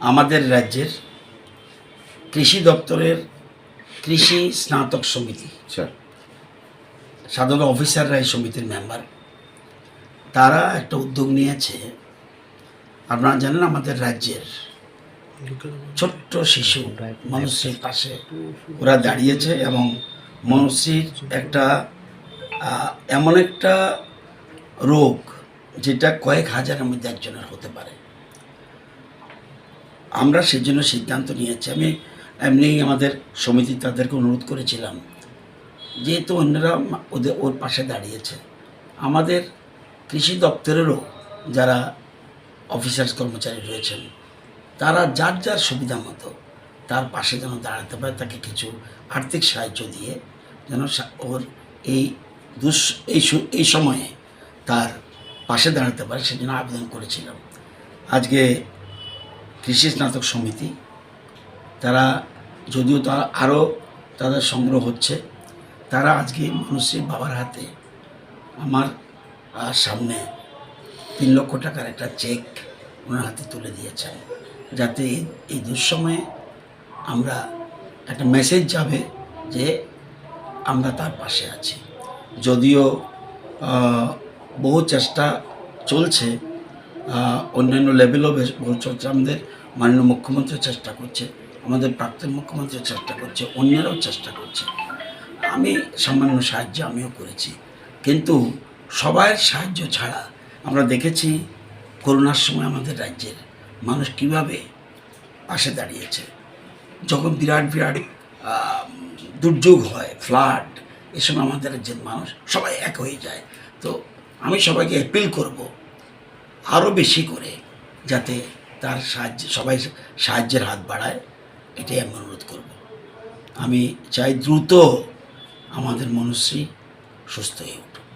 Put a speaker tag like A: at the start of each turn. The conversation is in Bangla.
A: আমাদের রাজ্যের কৃষি দপ্তরের কৃষি স্নাতক সমিতি, সাধারণ অফিসাররা এই সমিতির মেম্বার, তারা একটা উদ্যোগ নিয়েছে। আপনারা জানেন আমাদের রাজ্যের ছোট্ট শিশু মনুশ্রীর পাশে ওরা দাঁড়িয়েছে এবং মনুশ্রীর একটা এমন একটা রোগ যেটা কয়েক হাজারের মধ্যে একজনের হতে পারে। আমরা সেজন্য সিদ্ধান্ত নিয়েছি। আমি এমনি আমাদের সমিতি তাদেরকে অনুরোধ করেছিলাম, যেহেতু অন্যরা ওর পাশে দাঁড়িয়েছে, আমাদের কৃষি দপ্তরেরও যারা অফিসার্স কর্মচারী রয়েছেন তারা যার যার সুবিধা মতো তার পাশে যেন দাঁড়াতে পারে, তাকে কিছু আর্থিক সাহায্য দিয়ে যেন ওর এই সময়ে তার পাশে দাঁড়াতে পারে, সেজন্য আবেদন করেছিলাম। আজকে কৃষি স্নাতক সমিতি তারা, যদিও তারা আরও তাদের সংগ্রহ হচ্ছে, তারা আজকে মনুশ্রীর বাবার হাতে আমার সামনে 3 লক্ষ টাকার একটা চেক ওনার হাতে তুলে দিয়েছেন, যাতে এই দুঃসময়ে আমরা একটা মেসেজ যাবে যে আমরা তার পাশে আছি। যদিও বহু চেষ্টা চলছে, অন্যান্য লেভেলও বহু চলছে, আমাদের মাননীয় মুখ্যমন্ত্রী চেষ্টা করছে, আমাদের প্রাক্তন মুখ্যমন্ত্রী চেষ্টা করছে, অন্যরাও চেষ্টা করছে। আমি সামান্য সাহায্য আমিও করেছি, কিন্তু সবার সাহায্য ছাড়া আমরা দেখেছি করোনার সময় আমাদের রাজ্যের মানুষ কীভাবে পাশে দাঁড়িয়েছে। যখন বিরাট বিরাট দুর্যোগ হয়, ফ্লাড, এ সময় আমাদের রাজ্যের মানুষ সবাই এক হয়ে যায়। তো আমি সবাইকে অ্যাপিল করব আরও বেশি করে যাতে তার সবাই সাহায্যের হাত বাড়ায়, এটাই আমি অনুরোধ করব। আমি চাই দ্রুত আমাদের মনুশ্রী সুস্থ হয়ে উঠুক।